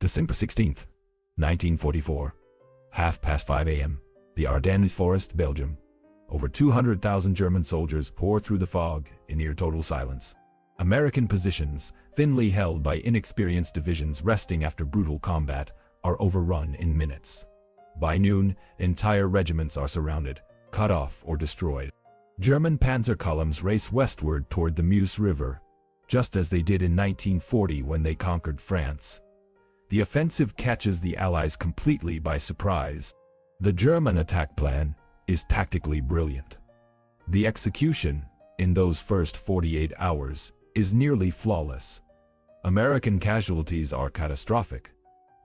December 16th, 1944. 5:30 a.m. The Ardennes Forest, Belgium. Over 200,000 German soldiers pour through the fog in near total silence. American positions, thinly held by inexperienced divisions resting after brutal combat, are overrun in minutes. By noon, entire regiments are surrounded, cut off or destroyed. German panzer columns race westward toward the Meuse River, just as they did in 1940 when they conquered France. The offensive catches the Allies completely by surprise. The German attack plan is tactically brilliant. The execution, in those first 48 hours, is nearly flawless. American casualties are catastrophic.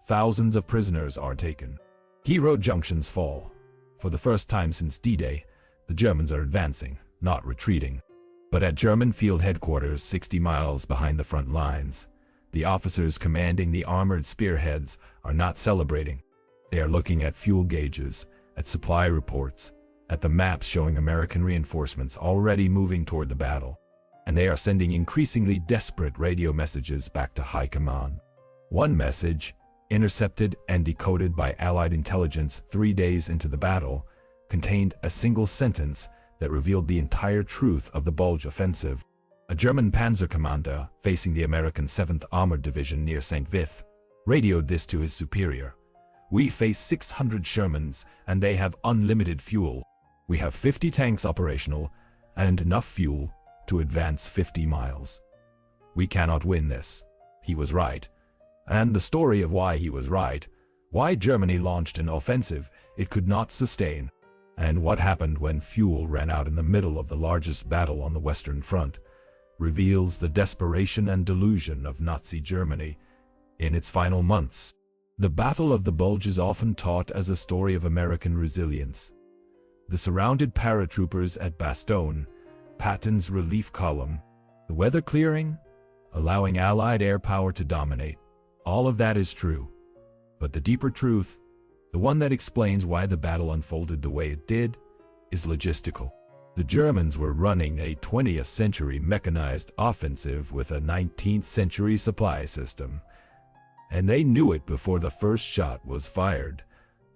Thousands of prisoners are taken. Key road junctions fall. For the first time since D-Day, the Germans are advancing, not retreating. But at German field headquarters 60 miles behind the front lines, the officers commanding the armored spearheads are not celebrating. They are looking at fuel gauges, at supply reports, at the maps showing American reinforcements already moving toward the battle. And they are sending increasingly desperate radio messages back to high command. One message, intercepted and decoded by Allied intelligence 3 days into the battle, contained a single sentence that revealed the entire truth of the Bulge offensive. A German panzer commander facing the American 7th Armored Division near St. Vith radioed this to his superior. "We face 600 Shermans and they have unlimited fuel. We have 50 tanks operational and enough fuel to advance 50 miles. We cannot win this." He was right. And the story of why he was right, why Germany launched an offensive it could not sustain, and what happened when fuel ran out in the middle of the largest battle on the Western Front, reveals the desperation and delusion of Nazi Germany in its final months. The Battle of the Bulge is often taught as a story of American resilience. The surrounded paratroopers at Bastogne, Patton's relief column, the weather clearing, allowing Allied air power to dominate. All of that is true. But the deeper truth, the one that explains why the battle unfolded the way it did, is logistical. The Germans were running a 20th century mechanized offensive with a 19th century supply system. And they knew it before the first shot was fired.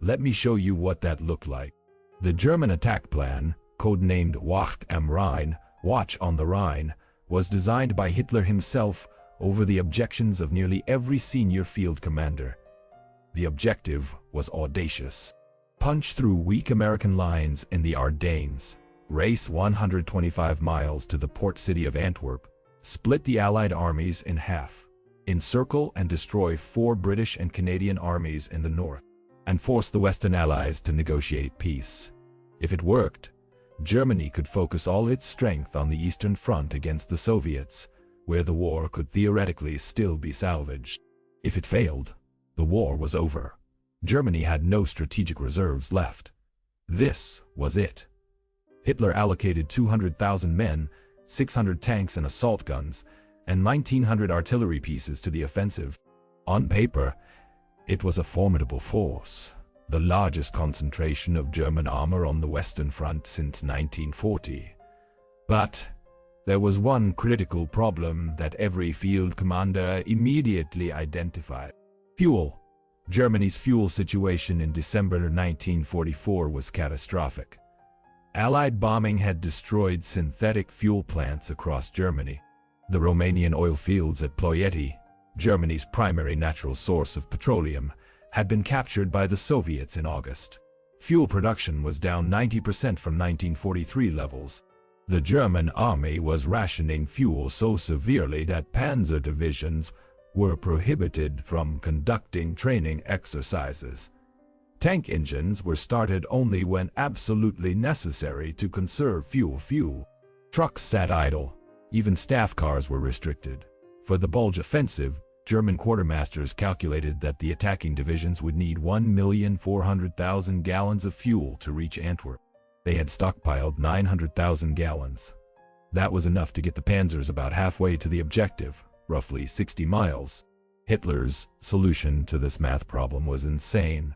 Let me show you what that looked like. The German attack plan, codenamed Wacht am Rhein, Watch on the Rhine, was designed by Hitler himself over the objections of nearly every senior field commander. The objective was audacious. Punch through weak American lines in the Ardennes, race 125 miles to the port city of Antwerp, split the Allied armies in half, encircle and destroy 4 British and Canadian armies in the north, and force the Western Allies to negotiate peace. If it worked, Germany could focus all its strength on the Eastern Front against the Soviets, where the war could theoretically still be salvaged. If it failed, the war was over. Germany had no strategic reserves left. This was it. Hitler allocated 200,000 men, 600 tanks and assault guns, and 1,900 artillery pieces to the offensive. On paper, it was a formidable force, the largest concentration of German armor on the Western Front since 1940. But there was one critical problem that every field commander immediately identified. Fuel. Germany's fuel situation in December 1944 was catastrophic. Allied bombing had destroyed synthetic fuel plants across Germany. The Romanian oil fields at Ploieti, Germany's primary natural source of petroleum, had been captured by the Soviets in August. Fuel production was down 90% from 1943 levels. The German army was rationing fuel so severely that panzer divisions were prohibited from conducting training exercises. Tank engines were started only when absolutely necessary to conserve fuel. Trucks sat idle. Even staff cars were restricted. For the Bulge offensive, German quartermasters calculated that the attacking divisions would need 1,400,000 gallons of fuel to reach Antwerp. They had stockpiled 900,000 gallons. That was enough to get the panzers about halfway to the objective, roughly 60 miles. Hitler's solution to this math problem was insane,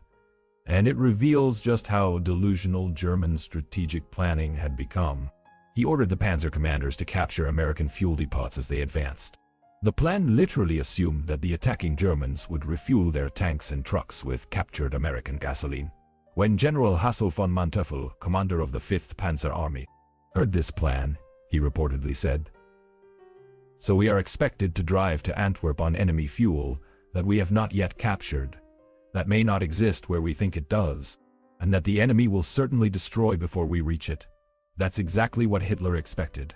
and it reveals just how delusional German strategic planning had become. He ordered the panzer commanders to capture American fuel depots as they advanced. The plan literally assumed that the attacking Germans would refuel their tanks and trucks with captured American gasoline. When General Hasso von Manteuffel, commander of the 5th Panzer Army, heard this plan, he reportedly said, "So we are expected to drive to Antwerp on enemy fuel that we have not yet captured, that may not exist where we think it does, and that the enemy will certainly destroy before we reach it." That's exactly what Hitler expected,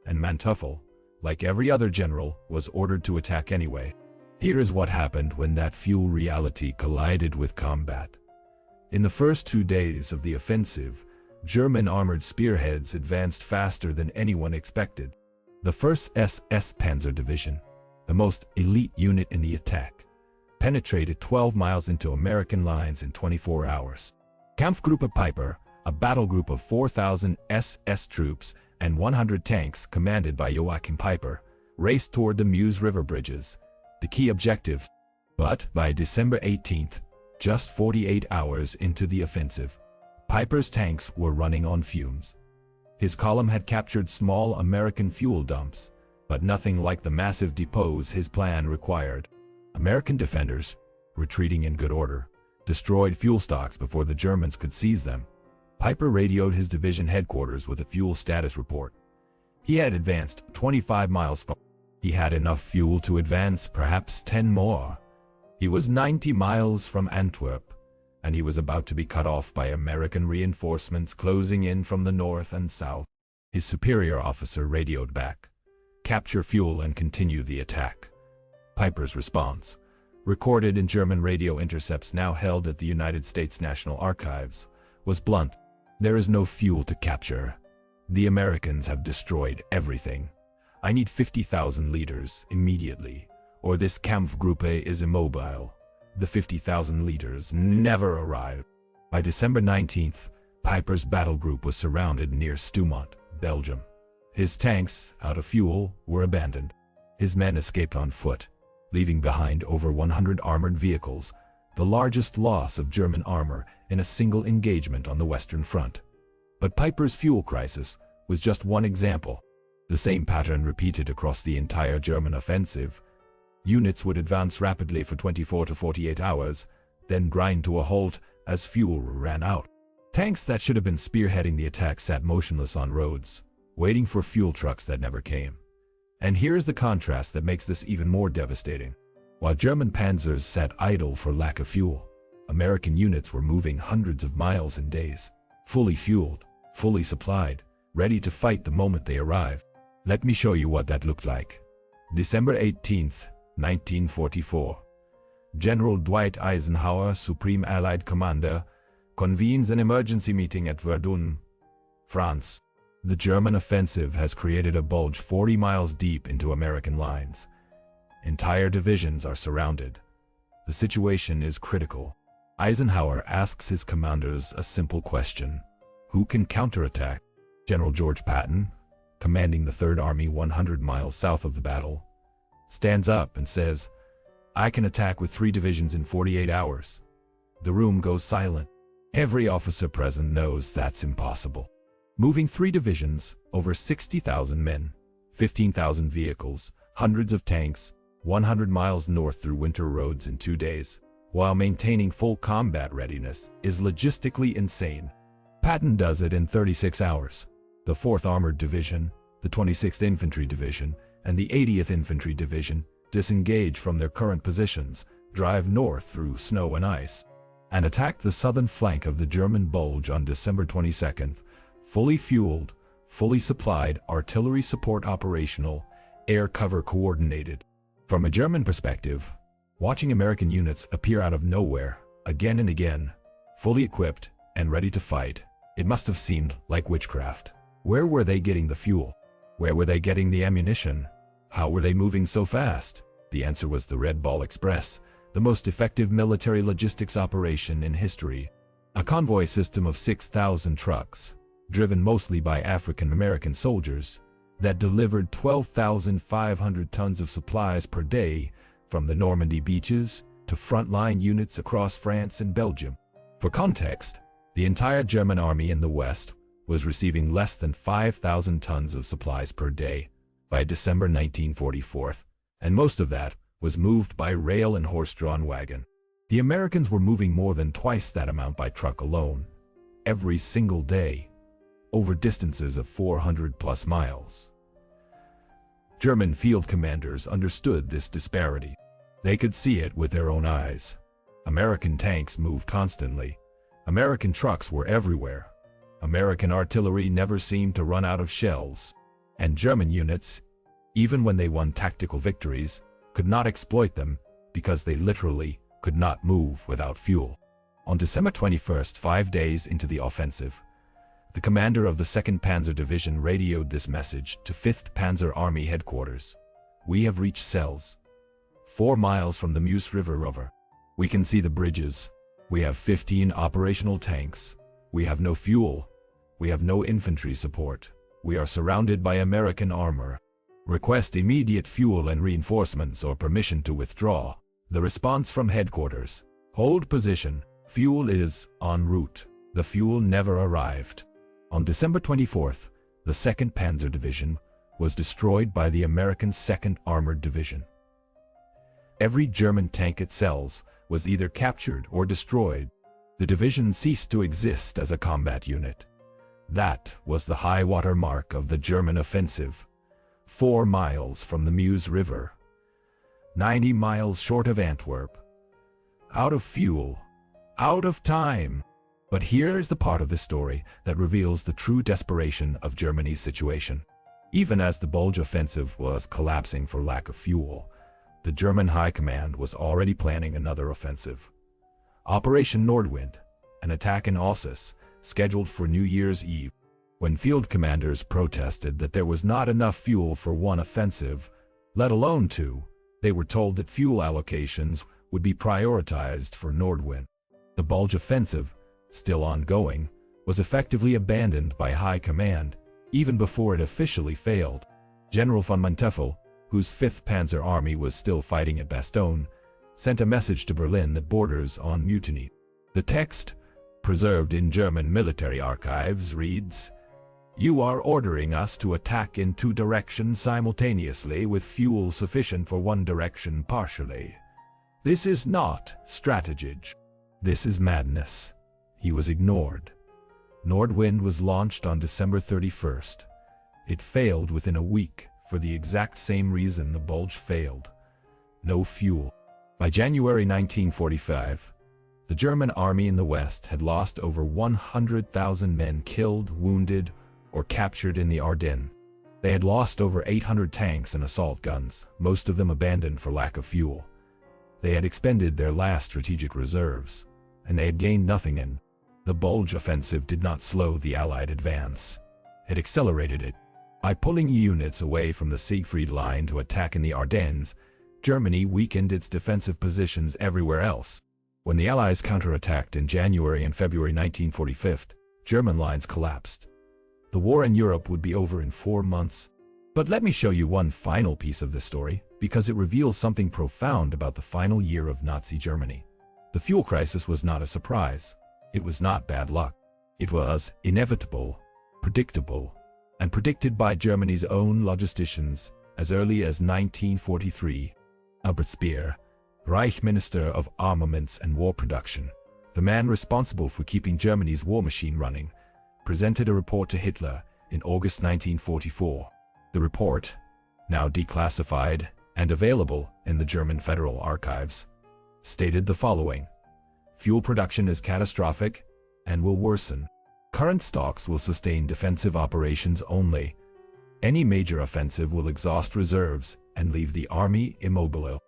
and Manteuffel, like every other general, was ordered to attack anyway. Here is what happened when that fuel reality collided with combat. In the first 2 days of the offensive, German armored spearheads advanced faster than anyone expected. The 1st SS Panzer Division, the most elite unit in the attack, penetrated 12 miles into American lines in 24 hours. Kampfgruppe Piper, a battle group of 4,000 SS troops and 100 tanks commanded by Joachim Piper, raced toward the Meuse River bridges, the key objectives. But by December 18th, just 48 hours into the offensive, Piper's tanks were running on fumes. His column had captured small American fuel dumps, but nothing like the massive depots his plan required. American defenders, retreating in good order, destroyed fuel stocks before the Germans could seize them. Piper radioed his division headquarters with a fuel status report. He had advanced 25 miles. He had enough fuel to advance perhaps 10 more. He was 90 miles from Antwerp, and he was about to be cut off by American reinforcements closing in from the north and south. His superior officer radioed back, "Capture fuel and continue the attack." Piper's response, recorded in German radio intercepts now held at the United States National Archives, was blunt. "There is no fuel to capture. The Americans have destroyed everything. I need 50,000 liters immediately, or this Kampfgruppe is immobile." The 50,000 liters never arrived. By December 19th, Piper's battle group was surrounded near Stoumont, Belgium. His tanks, out of fuel, were abandoned. His men escaped on foot, leaving behind over 100 armored vehicles, the largest loss of German armor in a single engagement on the Western Front. But Piper's fuel crisis was just one example. The same pattern repeated across the entire German offensive. Units would advance rapidly for 24 to 48 hours, then grind to a halt as fuel ran out. Tanks that should have been spearheading the attack sat motionless on roads, waiting for fuel trucks that never came. And here's the contrast that makes this even more devastating. While German panzers sat idle for lack of fuel, American units were moving hundreds of miles in days, fully fueled, fully supplied, ready to fight the moment they arrived. Let me show you what that looked like. December 18th, 1944. General Dwight Eisenhower, Supreme Allied Commander, convenes an emergency meeting at Verdun, France. The German offensive has created a bulge 40 miles deep into American lines. Entire divisions are surrounded. The situation is critical. Eisenhower asks his commanders a simple question: who can counterattack? General George Patton, commanding the 3rd Army 100 miles south of the battle, stands up and says, "I can attack with 3 divisions in 48 hours. The room goes silent. Every officer present knows that's impossible. Moving 3 divisions, over 60,000 men, 15,000 vehicles, hundreds of tanks, 100 miles north through winter roads in 2 days, while maintaining full combat readiness, is logistically insane. Patton does it in 36 hours. The 4th Armored Division, the 26th Infantry Division, and the 80th Infantry Division disengage from their current positions, drive north through snow and ice, and attack the southern flank of the German Bulge on December 22nd, fully fueled, fully supplied, artillery support operational, air cover coordinated. From a German perspective, watching American units appear out of nowhere, again and again, fully equipped and ready to fight, it must have seemed like witchcraft. Where were they getting the fuel? Where were they getting the ammunition? How were they moving so fast? The answer was the Red Ball Express, the most effective military logistics operation in history. A convoy system of 6,000 trucks, driven mostly by African American soldiers, that delivered 12,500 tons of supplies per day from the Normandy beaches to frontline units across France and Belgium. For context, the entire German army in the West was receiving less than 5,000 tons of supplies per day by December 1944, and most of that was moved by rail and horse-drawn wagon. The Americans were moving more than twice that amount by truck alone, every single day, over distances of 400+ miles. German field commanders understood this disparity. They could see it with their own eyes. American tanks moved constantly. American trucks were everywhere. American artillery never seemed to run out of shells. And German units, even when they won tactical victories, could not exploit them because they literally could not move without fuel. On December 21st, 5 days into the offensive, the commander of the 2nd Panzer Division radioed this message to 5th Panzer Army headquarters. "We have reached Cels, 4 miles from the Meuse River. We can see the bridges. We have 15 operational tanks. We have no fuel. We have no infantry support. We are surrounded by American armor. Request immediate fuel and reinforcements or permission to withdraw." The response from headquarters: "Hold position. Fuel is en route." The fuel never arrived. On December 24th, the 2nd Panzer Division was destroyed by the American 2nd Armored Division. Every German tank at Cels was either captured or destroyed. The division ceased to exist as a combat unit. That was the high water mark of the German offensive. 4 miles from the Meuse River, 90 miles short of Antwerp. Out of fuel, out of time. But here is the part of the story that reveals the true desperation of Germany's situation. Even as the Bulge offensive was collapsing for lack of fuel, the German High Command was already planning another offensive. Operation Nordwind, an attack in Alsace, scheduled for New Year's Eve. When field commanders protested that there was not enough fuel for one offensive, let alone two, they were told that fuel allocations would be prioritized for Nordwind. The Bulge offensive, still ongoing, was effectively abandoned by High Command, even before it officially failed. General von Manteuffel, whose 5th Panzer Army was still fighting at Bastogne, sent a message to Berlin that borders on mutiny. The text, preserved in German military archives, reads, "You are ordering us to attack in 2 directions simultaneously with fuel sufficient for 1 direction partially. This is not strategy. This is madness." He was ignored. Nordwind was launched on December 31st. It failed within a week for the exact same reason the Bulge failed: no fuel. By January 1945, the German army in the West had lost over 100,000 men killed, wounded, or captured in the Ardennes. They had lost over 800 tanks and assault guns, most of them abandoned for lack of fuel. They had expended their last strategic reserves, and they had gained nothing in. The Bulge offensive did not slow the Allied advance. It accelerated it. By pulling units away from the Siegfried Line to attack in the Ardennes, Germany weakened its defensive positions everywhere else. When the Allies counterattacked in January and February 1945, German lines collapsed. The war in Europe would be over in 4 months. But let me show you one final piece of this story, because it reveals something profound about the final year of Nazi Germany. The fuel crisis was not a surprise. It was not bad luck. It was inevitable, predictable, and predicted by Germany's own logisticians as early as 1943. Albert Speer, Reich Minister of Armaments and War Production, the man responsible for keeping Germany's war machine running, presented a report to Hitler in August 1944. The report, now declassified and available in the German Federal Archives, stated the following: "Fuel production is catastrophic and will worsen. Current stocks will sustain defensive operations only. Any major offensive will exhaust reserves and leave the army immobile.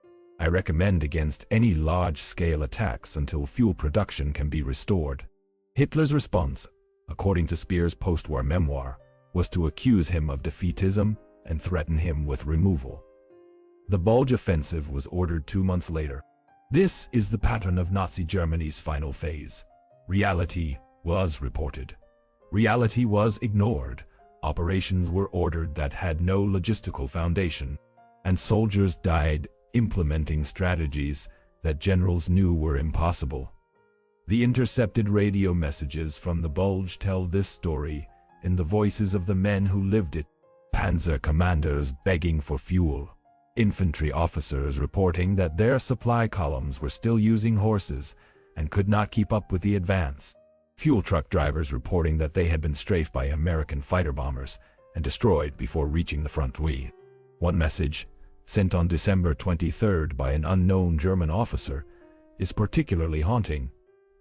I recommend against any large-scale attacks until fuel production can be restored." Hitler's response, according to Speer's post-war memoir, was to accuse him of defeatism and threaten him with removal. The Bulge offensive was ordered 2 months later. This is the pattern of Nazi Germany's final phase. Reality was reported. Reality was ignored. Operations were ordered that had no logistical foundation, and soldiers died implementing strategies that generals knew were impossible. The intercepted radio messages from the Bulge tell this story in the voices of the men who lived it. Panzer commanders begging for fuel. Infantry officers reporting that their supply columns were still using horses and could not keep up with the advance. Fuel truck drivers reporting that they had been strafed by American fighter bombers and destroyed before reaching the front line. One message, sent on December 23rd by an unknown German officer, is particularly haunting.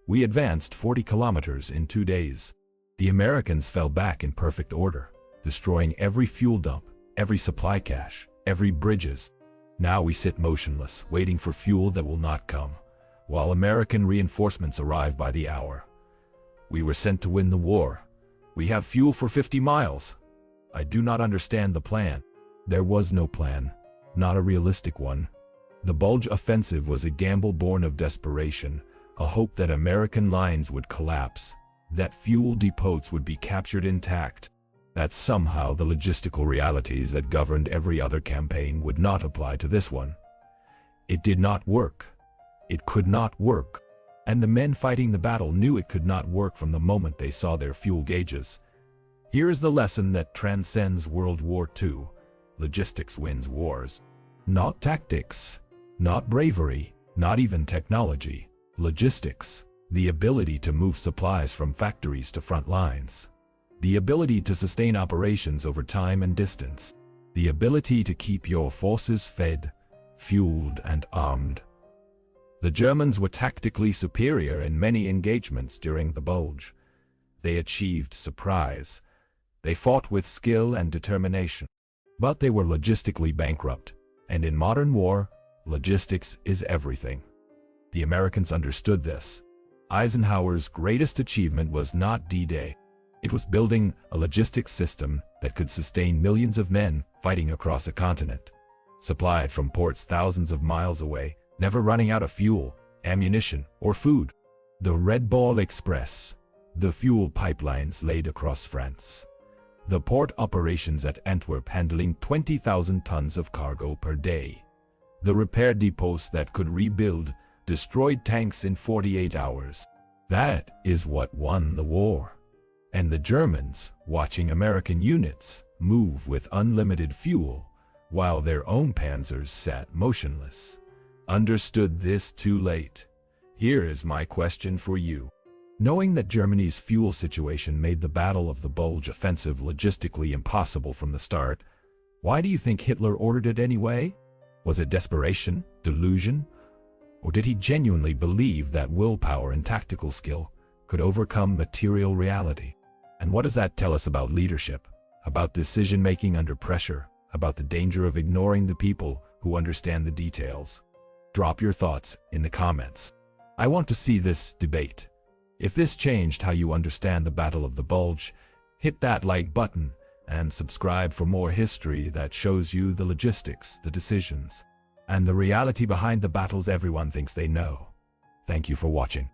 We advanced 40 kilometers in 2 days. The Americans fell back in perfect order, destroying every fuel dump, every supply cache, every bridges. Now we sit motionless, waiting for fuel that will not come, while American reinforcements arrive by the hour. We were sent to win the war. We have fuel for 50 miles. I do not understand the plan. There was no plan, not a realistic one. The Bulge offensive was a gamble born of desperation, a hope that American lines would collapse, that fuel depots would be captured intact, that somehow the logistical realities that governed every other campaign would not apply to this one. It did not work. It could not work. And the men fighting the battle knew it could not work from the moment they saw their fuel gauges. Here is the lesson that transcends World War II. Logistics wins wars. Not tactics, not bravery, not even technology. Logistics, the ability to move supplies from factories to front lines. The ability to sustain operations over time and distance. The ability to keep your forces fed, fueled, and armed. The Germans were tactically superior in many engagements during the Bulge. They achieved surprise. They fought with skill and determination. But they were logistically bankrupt, and in modern war, logistics is everything. The Americans understood this. Eisenhower's greatest achievement was not D-Day. It was building a logistics system that could sustain millions of men fighting across a continent, supplied from ports thousands of miles away, never running out of fuel, ammunition, or food. The Red Ball Express, the fuel pipelines laid across France, the port operations at Antwerp handling 20,000 tons of cargo per day, the repair depots that could rebuild destroyed tanks in 48 hours. That is what won the war. And the Germans, watching American units move with unlimited fuel, while their own panzers sat motionless, understood this too late. Here is my question for you. Knowing that Germany's fuel situation made the Battle of the Bulge offensive logistically impossible from the start, why do you think Hitler ordered it anyway? Was it desperation, delusion, or did he genuinely believe that willpower and tactical skill could overcome material reality? And what does that tell us about leadership, about decision-making under pressure, about the danger of ignoring the people who understand the details? Drop your thoughts in the comments. I want to see this debate. If this changed how you understand the Battle of the Bulge, hit that like button and subscribe for more history that shows you the logistics, the decisions, and the reality behind the battles everyone thinks they know. Thank you for watching.